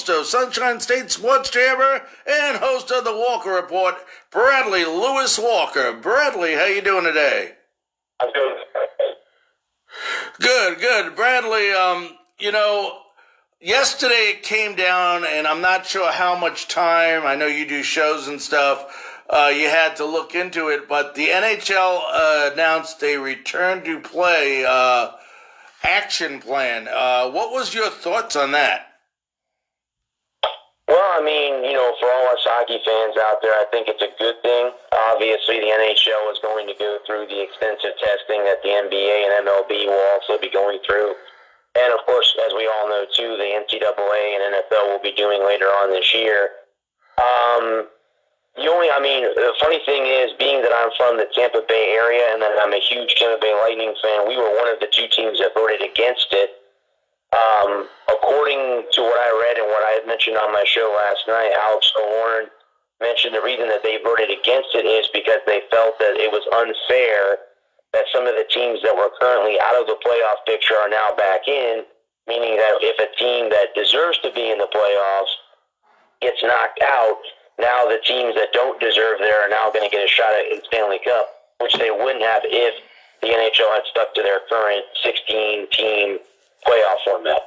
host of Sunshine State Sports Chamber and host of the Walker Report, Bradley Lewis Walker. Bradley, how you doing today? I'm doing Good. Bradley, yesterday it came down, and I'm not sure how much time, I know you do shows and stuff, you had to look into it, but the NHL announced a return to play action plan. What was your thoughts on that? Well, for all us hockey fans out there, I think it's a good thing. Obviously, the NHL is going to go through the extensive testing that the NBA and MLB will also be going through. And, of course, as we all know, too, the NCAA and NFL will be doing later on this year. The funny thing is, being that I'm from the Tampa Bay area and that I'm a huge Tampa Bay Lightning fan, we were one of the two teams that voted against it. According to what I read and what I had mentioned on my show last night, Alex O'Horn mentioned the reason that they voted against it is because they felt that it was unfair that some of the teams that were currently out of the playoff picture are now back in, meaning that if a team that deserves to be in the playoffs gets knocked out, now the teams that don't deserve there are now going to get a shot at the Stanley Cup, which they wouldn't have if the NHL had stuck to their current 16-team playoff format.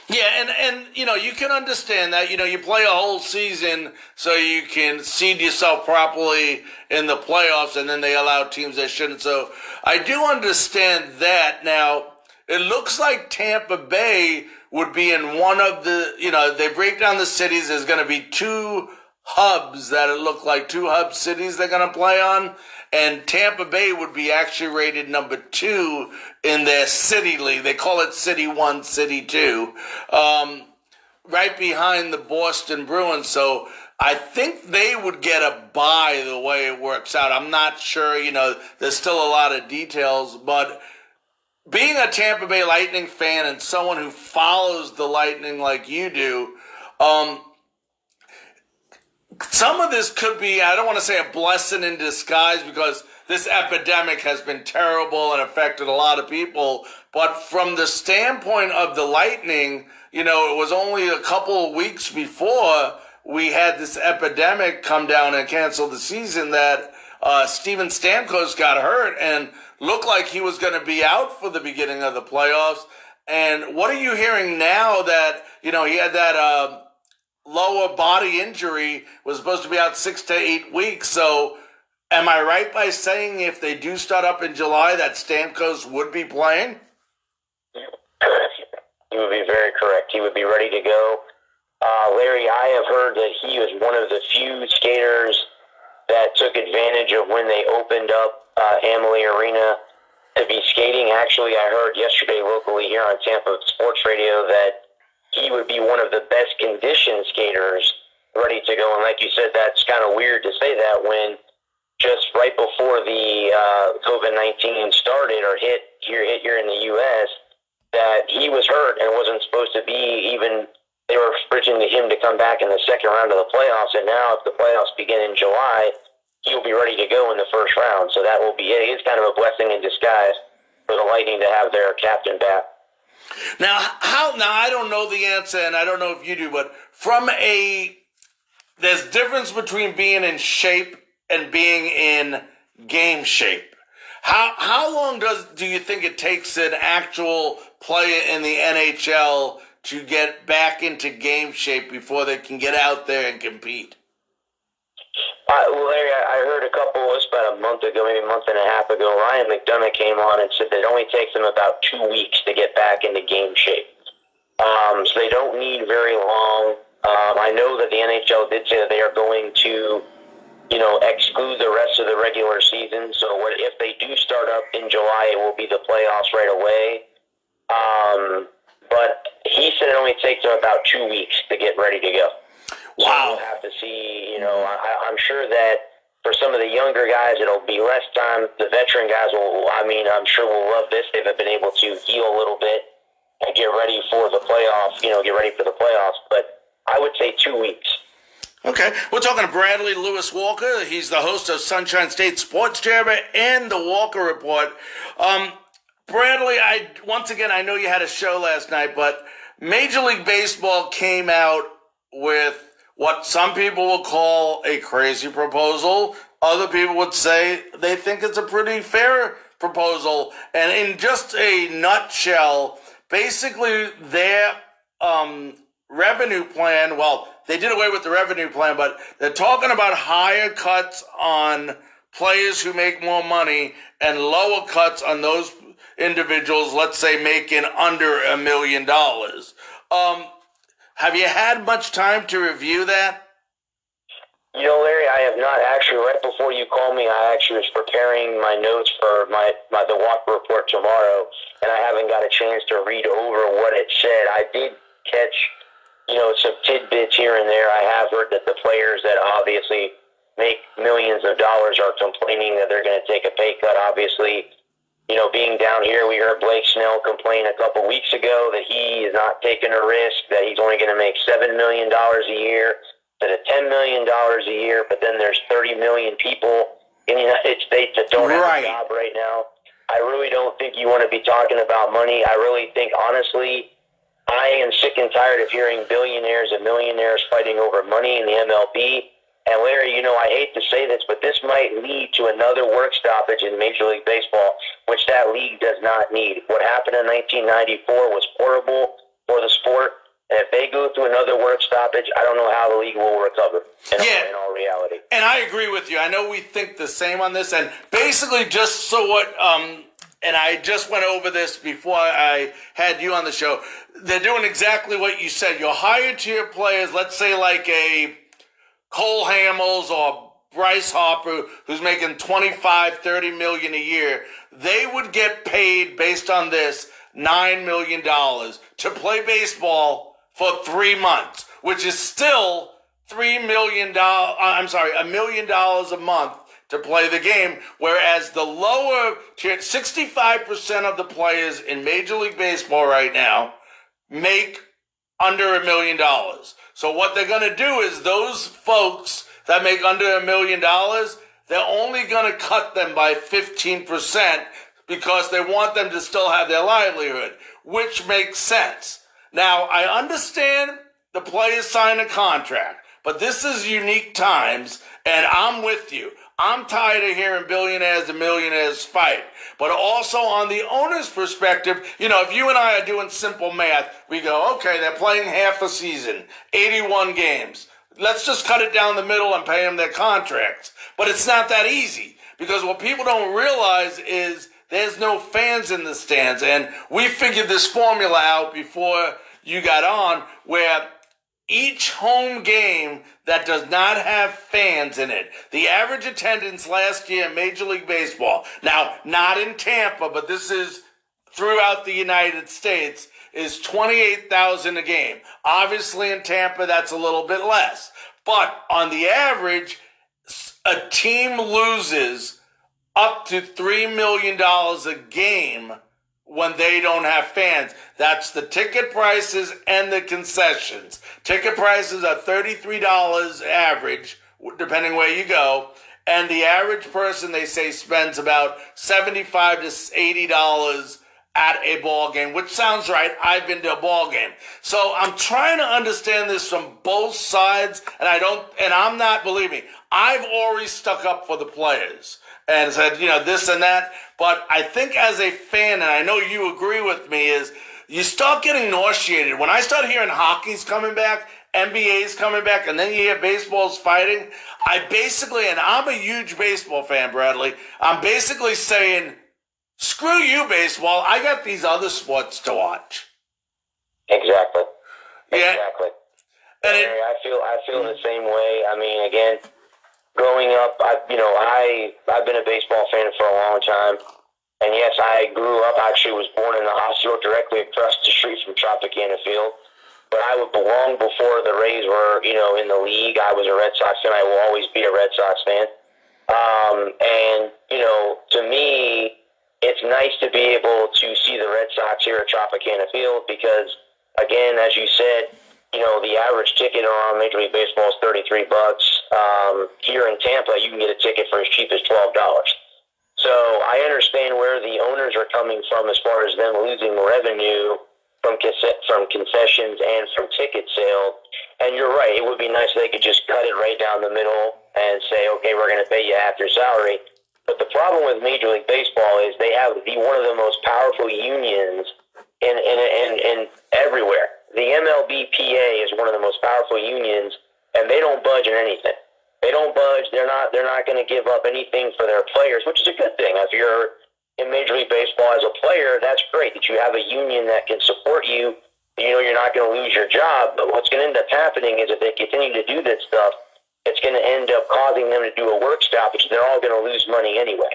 Yeah, and you can understand that. You play a whole season so you can seed yourself properly in the playoffs, and then they allow teams that shouldn't. So I do understand that. Now, it looks like Tampa Bay would be in one of the, they break down the cities. There's going to be two hubs that it look like two hub cities they're going to play on. And Tampa Bay would be actually rated number 2 in their city league. They call it City 1, City 2, right behind the Boston Bruins. So I think they would get a bye the way it works out. I'm not sure, there's still a lot of details. But being a Tampa Bay Lightning fan and someone who follows the Lightning like you do, some of this could be, I don't want to say a blessing in disguise because this epidemic has been terrible and affected a lot of people. But from the standpoint of the Lightning, it was only a couple of weeks before we had this epidemic come down and cancel the season that Steven Stamkos got hurt and looked like he was going to be out for the beginning of the playoffs. And what are you hearing now that, he had that lower body injury, was supposed to be out 6 to 8 weeks. So am I right by saying if they do start up in July that Stamkos would be playing? You would be very correct. He would be ready to go. Larry, I have heard that he was one of the few skaters that took advantage of when they opened up Amalie Arena to be skating. Actually, I heard yesterday locally here on Tampa Sports Radio that he would be one of the best conditioned skaters ready to go. And like you said, that's kind of weird to say that when just right before the COVID-19 started or hit here in the U.S., that he was hurt and wasn't supposed to be even, they were urging him to come back in the second round of the playoffs. And now if the playoffs begin in July, he'll be ready to go in the first round. So that will be it. It's kind of a blessing in disguise for the Lightning to have their captain back. Now, I don't know the answer, and I don't know if you do, but there's difference between being in shape and being in game shape. How long do you think it takes an actual player in the NHL to get back into game shape before they can get out there and compete? Larry, I heard it's about a month ago, maybe a month and a half ago, Ryan McDonough came on and said that it only takes them about 2 weeks to get back into game shape. So they don't need very long. I know that the NHL did say that they are going to, exclude the rest of the regular season. So if they do start up in July, it will be the playoffs right away. But he said it only takes them about 2 weeks to get ready to go. Wow. So we'll have to see, I'm sure that for some of the younger guys, it'll be less time. The veteran guys I'm sure will love this. They've been able to heal a little bit and get ready for the playoffs, But I would say 2 weeks. Okay. We're talking to Bradley Lewis Walker. He's the host of Sunshine State Sports Chamber and the Walker Report. Bradley, I know you had a show last night, but Major League Baseball came out with what some people will call a crazy proposal. Other people would say they think it's a pretty fair proposal. And in just a nutshell, basically their revenue plan, well, they did away with the revenue plan, but they're talking about higher cuts on players who make more money and lower cuts on those individuals, let's say, making under $1 million. Have you had much time to review that? You know, Larry, I have not actually. Right before you called me, I actually was preparing my notes for the Walker Report tomorrow, and I haven't got a chance to read over what it said. I did catch, some tidbits here and there. I have heard that the players that obviously make millions of dollars are complaining that they're going to take a pay cut. Obviously, being down here, we heard Blake Snell complain a couple weeks ago that he is not taking a risk, that he's only going to make $7 million a year, instead of $10 million a year, but then there's 30 million people in the United States that don't have a job right now. I really don't think you want to be talking about money. I really think, honestly, I am sick and tired of hearing billionaires and millionaires fighting over money in the MLB. And Larry, I hate to say this, but this might lead to another work stoppage in Major League Baseball, which that league does not need. What happened in 1994 was horrible for the sport. And if they go through another work stoppage, I don't know how the league will recover in all reality. And I agree with you. I know we think the same on this. And basically, just so what, and I just went over this before I had you on the show, they're doing exactly what you said. Your higher tier players, let's say like a Cole Hamels or Bryce Harper, who's making $25-30 million a year, they would get paid based on this $9 million to play baseball for 3 months, which is still $1 million a month to play the game, whereas the lower tier, 65% of the players in Major League Baseball right now make under $1 million. So what they're going to do is those folks that make under $1 million, they're only going to cut them by 15% because they want them to still have their livelihood, which makes sense. Now, I understand the players sign a contract, but this is unique times, and I'm with you. I'm tired of hearing billionaires and millionaires fight. But also on the owner's perspective, if you and I are doing simple math, we go, okay, they're playing half a season, 81 games. Let's just cut it down the middle and pay them their contracts. But it's not that easy, because what people don't realize is there's no fans in the stands. And we figured this formula out before you got on, where each home game that does not have fans in it, the average attendance last year in Major League Baseball, now not in Tampa, but this is throughout the United States, is 28,000 a game. Obviously in Tampa, that's a little bit less. But on the average, a team loses up to $3 million a game when they don't have fans. That's the ticket prices and the concessions. Ticket prices are $33 average, depending where you go. And the average person, they say, spends about $75 to $80 at a ball game, which sounds right. I've been to a ball game. So I'm trying to understand this from both sides, and I'm not, believe me, I've already stuck up for the players and said, this and that. But I think as a fan, and I know you agree with me, is you start getting nauseated. When I start hearing hockey's coming back, NBA's coming back, and then you hear baseball's fighting, and I'm a huge baseball fan, Bradley, I'm basically saying, screw you, baseball, I got these other sports to watch. Exactly. Yeah. Exactly. And I feel the same way. I mean, again, growing up, I've been a baseball fan for a long time. And yes, I grew up, actually was born in the hospital directly across the street from Tropicana Field. But I would belong before the Rays were, in the league. I was a Red Sox fan. I will always be a Red Sox fan. To me, it's nice to be able to see the Red Sox here at Tropicana Field because, again, as you said, the average ticket on Major League Baseball is $33. Here in Tampa, you can get a ticket for as cheap as $12. So I understand where the owners are coming from as far as them losing revenue from concessions and from ticket sales. And you're right, it would be nice if they could just cut it right down the middle and say, okay, we're going to pay you half your salary. But the problem with Major League Baseball is they have one of the most powerful unions in everywhere. The MLBPA is one of the most powerful unions, and they don't budge in anything. They don't budge. They're not going to give up anything for their players, which is a good thing. If you're in Major League Baseball as a player, that's great that you have a union that can support you. You know you're not going to lose your job. But what's going to end up happening is if they continue to do this stuff, it's going to end up causing them to do a work stoppage. They're all going to lose money anyway.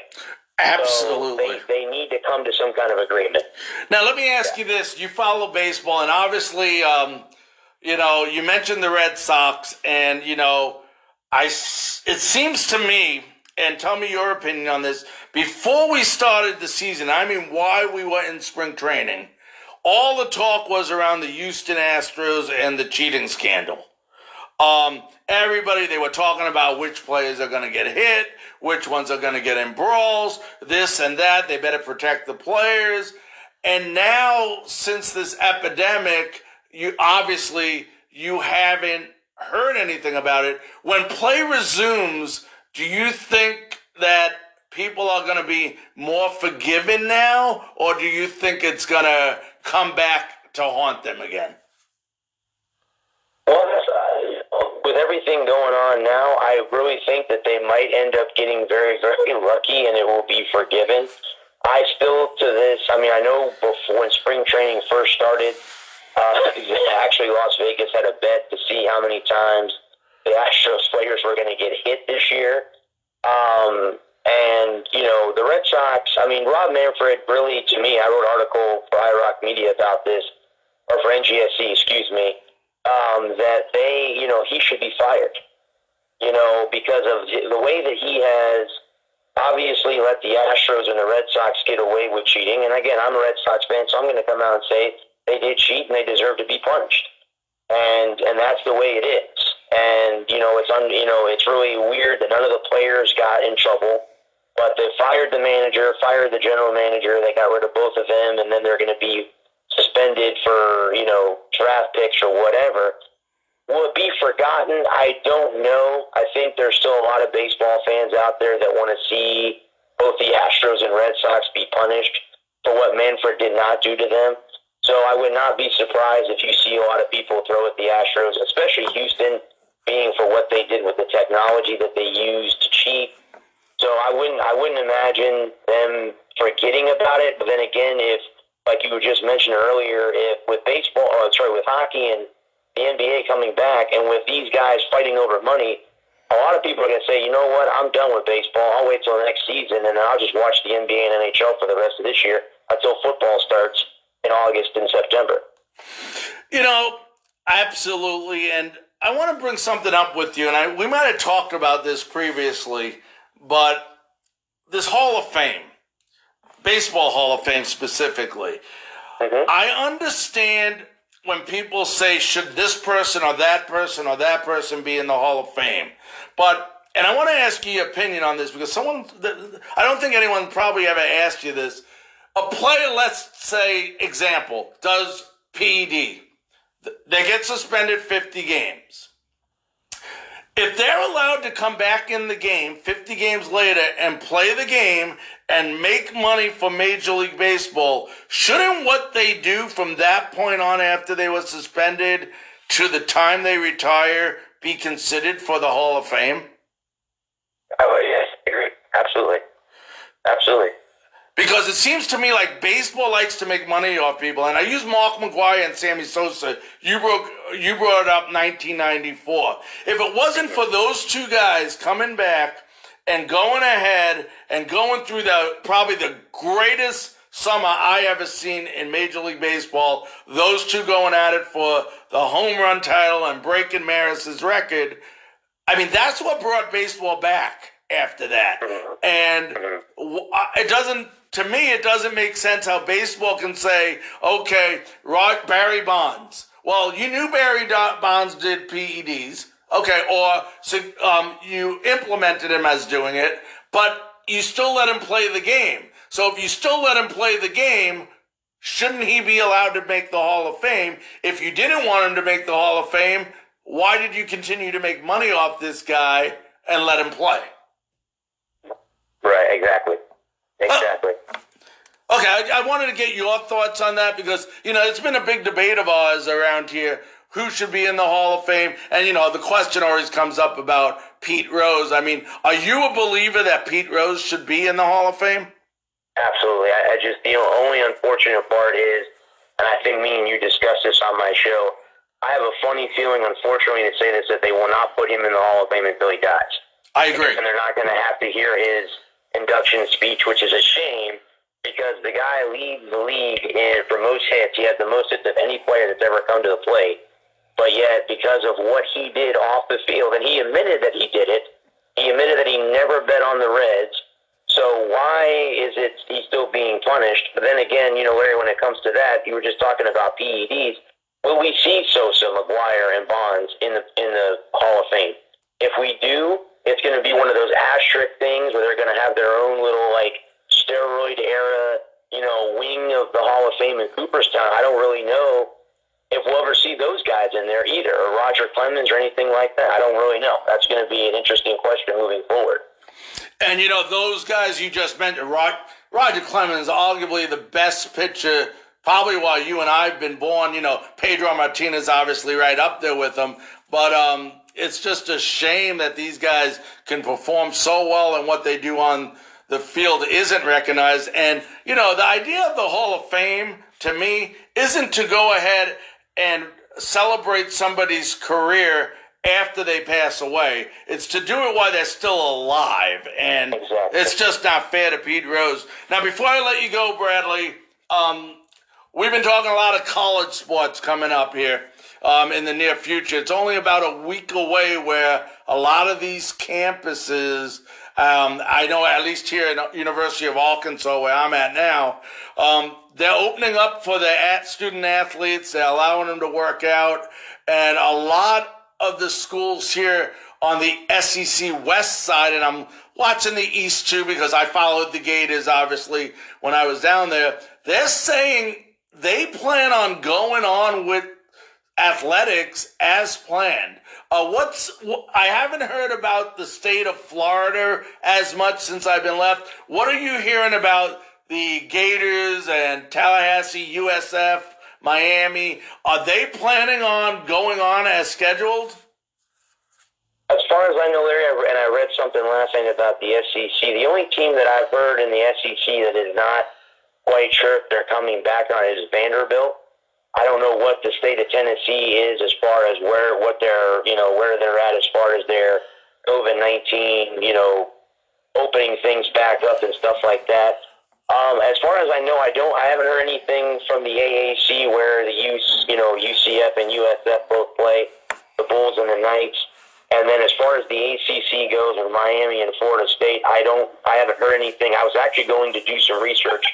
Absolutely. So they need to come to some kind of agreement. Now, let me ask you this. You follow baseball, and obviously, you mentioned the Red Sox, and, it seems to me, and tell me your opinion on this, before we started the season, while we were in spring training, all the talk was around the Houston Astros and the cheating scandal. Everybody, they were talking about which players are going to get hit, which ones are going to get in brawls, this and that. They better protect the players. And now, since this epidemic, you haven't heard anything about it. When play resumes, do you think that people are going to be more forgiving now, or do you think it's going to come back to haunt them again? Well, with everything going on now, I really think that they might end up getting very, very lucky and it will be forgiven. I know before when spring training first started, actually Las Vegas had a bet to see how many times the Astros players were going to get hit this year. The Red Sox, Rob Manfred really, to me, I wrote an article for iRock Media about this, or for NGSC, excuse me, that he should be fired, because of the way that he has obviously let the Astros and the Red Sox get away with cheating. And again, I'm a Red Sox fan, so I'm going to come out and say they did cheat and they deserve to be punished. And that's the way it is. And, it's really weird that none of the players got in trouble, but they fired the manager, fired the general manager. They got rid of both of them, and then they're going to be suspended for, draft picks or whatever. Will it be forgotten? I don't know. I think there's still a lot of baseball fans out there that want to see both the Astros and Red Sox be punished for what Manfred did not do to them. So I would not be surprised if you see a lot of people throw at the Astros, especially Houston, being for what they did with the technology that they used to cheat. So I wouldn't imagine them forgetting about it. But then again, if, like you were just mentioning earlier, if with with hockey and the NBA coming back, and with these guys fighting over money, a lot of people are going to say, you know what, I'm done with baseball. I'll wait till the next season, and then I'll just watch the NBA and NHL for the rest of this year until football starts in August and September. Absolutely. And I want to bring something up with you, and we might have talked about this previously, but this Hall of Fame, Baseball Hall of Fame specifically, I understand when people say, should this person or that person be in the Hall of Fame? And I want to ask you your opinion on this, because I don't think anyone probably ever asked you this. A player, let's say, example, does PED. They get suspended 50 games. If they're allowed to come back in the game 50 games later and play the game and make money for Major League Baseball, shouldn't what they do from that point on after they were suspended to the time they retire be considered for the Hall of Fame? Oh, yes, I agree. Absolutely. Absolutely. Because it seems to me like baseball likes to make money off people. And I use Mark McGwire and Sammy Sosa. You brought up 1994. If it wasn't for those two guys coming back and going ahead and going through probably the greatest summer I ever seen in Major League Baseball, those two going at it for the home run title and breaking Maris's record, that's what brought baseball back after that. And to me, it doesn't make sense how baseball can say, okay, Barry Bonds. Well, you knew Barry Bonds did PEDs, okay, or you implemented him as doing it, but you still let him play the game. So if you still let him play the game, shouldn't he be allowed to make the Hall of Fame? If you didn't want him to make the Hall of Fame, why did you continue to make money off this guy and let him play? Right, exactly. Okay, I wanted to get your thoughts on that because, it's been a big debate of ours around here. Who should be in the Hall of Fame? And, the question always comes up about Pete Rose. I mean, are you a believer that Pete Rose should be in the Hall of Fame? Absolutely. I just, the only unfortunate part is, and I think me and you discussed this on my show, I have a funny feeling, unfortunately, to say this, that they will not put him in the Hall of Fame until he dies. I agree. And they're not going to have to hear his induction speech, which is a shame, because the guy leads the league for most hits. He has the most hits of any player that's ever come to the plate. But yet, because of what he did off the field, and he admitted that he did it, he admitted that he never bet on the Reds. So why is it he's still being punished? But then again, Larry, when it comes to that, you were just talking about PEDs. Will we see Sosa, McGuire, and Bonds in the Hall of Fame? If we do, it's going to be one of those asterisk things where they're going to have their own little steroid era, wing of the Hall of Fame in Cooperstown. I don't really know if we'll ever see those guys in there either, or Roger Clemens or anything like that. I don't really know. That's going to be an interesting question moving forward. And, those guys you just mentioned, Roger Clemens, arguably the best pitcher, probably while you and I have been born. Pedro Martinez obviously right up there with him. But it's just a shame that these guys can perform so well and what they do on the field isn't recognized. And, the idea of the Hall of Fame, to me, isn't to go ahead and celebrate somebody's career after they pass away. It's to do it while they're still alive. And exactly. It's just not fair to Pete Rose. Now, before I let you go, Bradley, we've been talking a lot of college sports coming up here in the near future. It's only about a week away where a lot of these campuses, I know at least here at University of Arkansas, where I'm at now, they're opening up for the student athletes. They're allowing them to work out. And a lot of the schools here on the SEC West side, and I'm watching the East too because I followed the Gators, obviously, when I was down there, they're saying they plan on going on with athletics as planned. I haven't heard about the state of Florida as much since I've been left. What are you hearing about the Gators and Tallahassee, USF, Miami? Are they planning on going on as scheduled? As far as I know, Larry, and I read something last night about the SEC, the only team that I've heard in the SEC that is not quite sure if they're coming back on is Vanderbilt. I don't know what the state of Tennessee is as far as where they're at as far as their COVID-19, opening things back up and stuff like that. As far as I know, I haven't heard anything from the AAC where the UCF and USF both play, the Bulls and the Knights. And then as far as the ACC goes, with Miami and Florida State, I haven't heard anything. I was actually going to do some research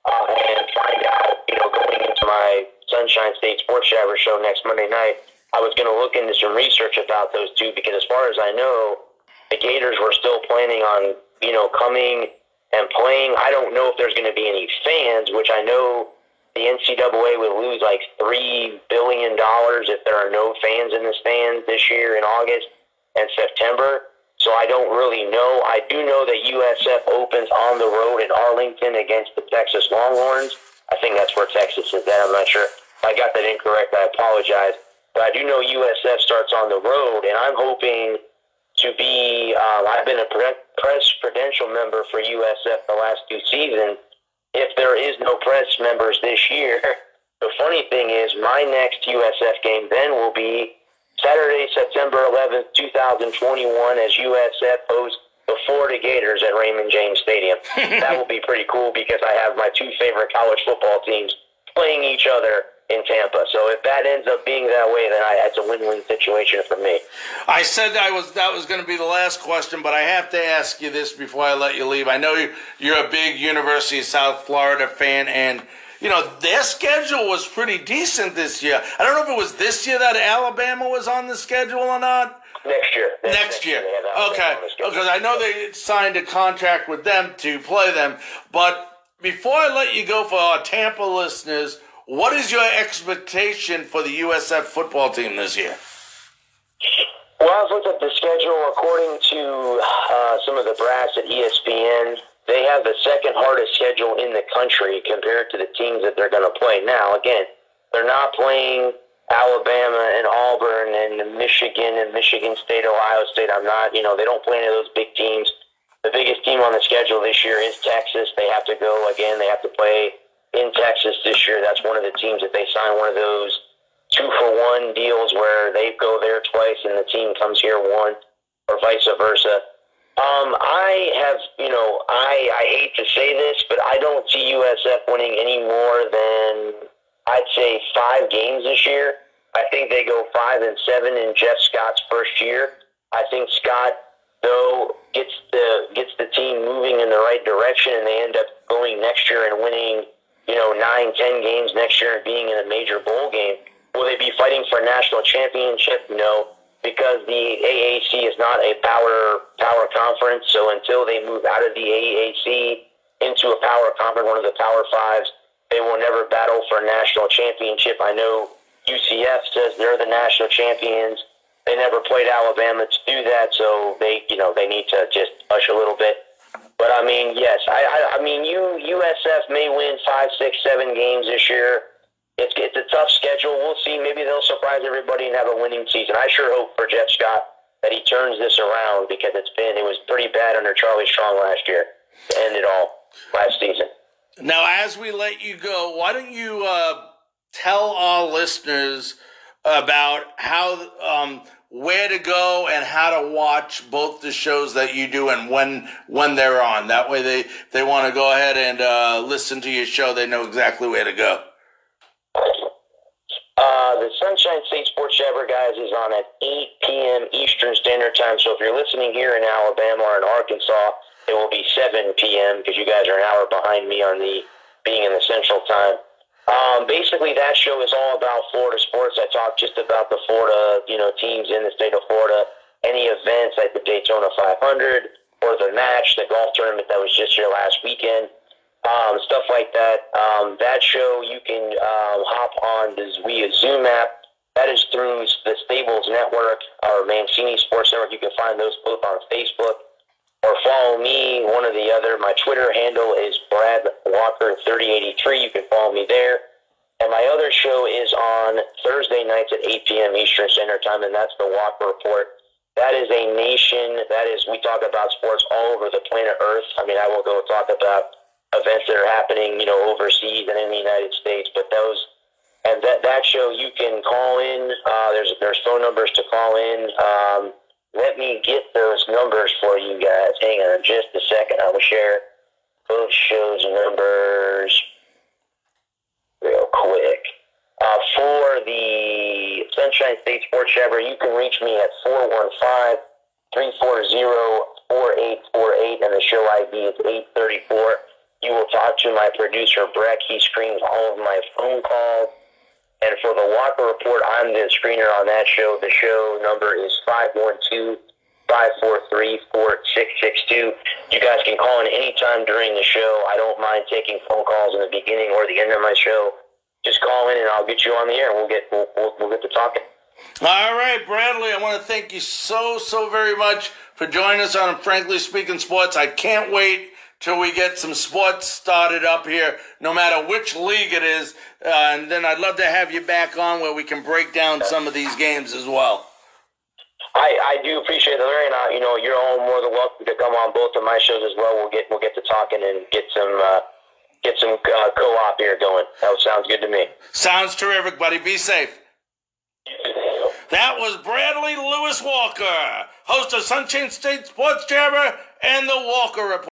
and find out, going into my Sunshine State Sports Shower show next Monday night, I was going to look into some research about those two because as far as I know, the Gators were still planning on, coming and playing. I don't know if there's going to be any fans, which I know the NCAA would lose like $3 billion if there are no fans in the stands this year in August and September. So I don't really know. I do know that USF opens on the road in Arlington against the Texas Longhorns. I think that's where Texas is at. I'm not sure. If I got that incorrect, I apologize. But I do know USF starts on the road, and I'm hoping to be I've been a press credential member for USF the last 2 seasons. If there is no press members this year, the funny thing is my next USF game then will be Saturday, September 11th, 2021, as USF hosts the Florida Gators at Raymond James Stadium. That will be pretty cool because I have my 2 favorite college football teams playing each other in Tampa. So if that ends up being that way, then it's a win-win situation for me. I said that was going to be the last question, but I have to ask you this before I let you leave. I know you're a big University of South Florida fan, and their schedule was pretty decent this year. I don't know if it was this year that Alabama was on the schedule or not. Next year. Next year. Okay. Because I know they signed a contract with them to play them, but Before I let you go for our Tampa listeners, what is your expectation for the USF football team this year? Well, I've looked at the schedule. According to some of the brass at ESPN, they have the second hardest schedule in the country compared to the teams that they're going to play. Now, again, they're not playing Alabama and Auburn and Michigan and Michigan State, Ohio State. They don't play any of those big teams. The biggest team on the schedule this year is Texas. They have to go again. They have to play in Texas this year. That's one of the teams that they sign one of those 2-for-1 deals where they go there twice and the team comes here one, or vice versa. I hate to say this, but I don't see USF winning any more than, I'd say, 5 games this year. I think they go 5-7 in Jeff Scott's first year. I think Scott, though, gets the team moving in the right direction, and they end up going next year and winning, 9-10 games next year and being in a major bowl game. Will they be fighting for a national championship? No, because the AAC is not a power conference. So until they move out of the AAC into a power conference, one of the Power Fives, they will never battle for a national championship. I know UCF says they're the national champions. They never played Alabama to do that, so they need to just push a little bit. But yes, USF may win 5, 6, 7 games this year. It's a tough schedule. We'll see. Maybe they'll surprise everybody and have a winning season. I sure hope for Jeff Scott that he turns this around, because it was pretty bad under Charlie Strong last year to end it all last season. Now, as we let you go, why don't you tell our listeners about how where to go and how to watch both the shows that you do and when they're on. That way they want to go ahead and listen to your show. They know exactly where to go. The Sunshine State Sports Jabber, guys, is on at 8 p.m. Eastern Standard Time. So if you're listening here in Alabama or in Arkansas, it will be 7 p.m. because you guys are an hour behind me on the being in the Central Time. Basically, that show is all about Florida sports. I talk just about the Florida, teams in the state of Florida, any events like the Daytona 500 or the match, the golf tournament that was just here last weekend, stuff like that. That show you can hop on via Zoom app. That is through the Stables Network or Mancini Sports Network. You can find those both on Facebook. Or follow me, one or the other. My Twitter handle is Brad Walker 3083. You can follow me there. And my other show is on Thursday nights at 8 p.m. Eastern Standard Time, and that's the Walker Report. That is a nation. We talk about sports all over the planet Earth. I will go talk about events that are happening, overseas and in the United States. But that show you can call in. There's phone numbers to call in. Let me get those numbers for you guys. Hang on just a second. I will share both shows' numbers real quick. For the Sunshine State Sports Jabber, you can reach me at 415-340-4848, and the show ID is 834. You will talk to my producer, Brett. He screens all of my phone calls. And for the Walker Report, I'm the screener on that show. The show number is 512-543-4662. You guys can call in anytime during the show. I don't mind taking phone calls in the beginning or the end of my show. Just call in and I'll get you on the air and we'll get to talking. All right, Bradley, I want to thank you so very much for joining us on Frankly Speaking Sports. I can't wait till we get some sports started up here, no matter which league it is. And then I'd love to have you back on where we can break down some of these games as well. I do appreciate it, Larry, and you're all more than welcome to come on both of my shows as well. We'll get to talking and get some co-op here going. That sounds good to me. Sounds terrific, buddy. Be safe. That was Bradley Lewis Walker, host of Sunshine State Sports Jabber and the Walker Report.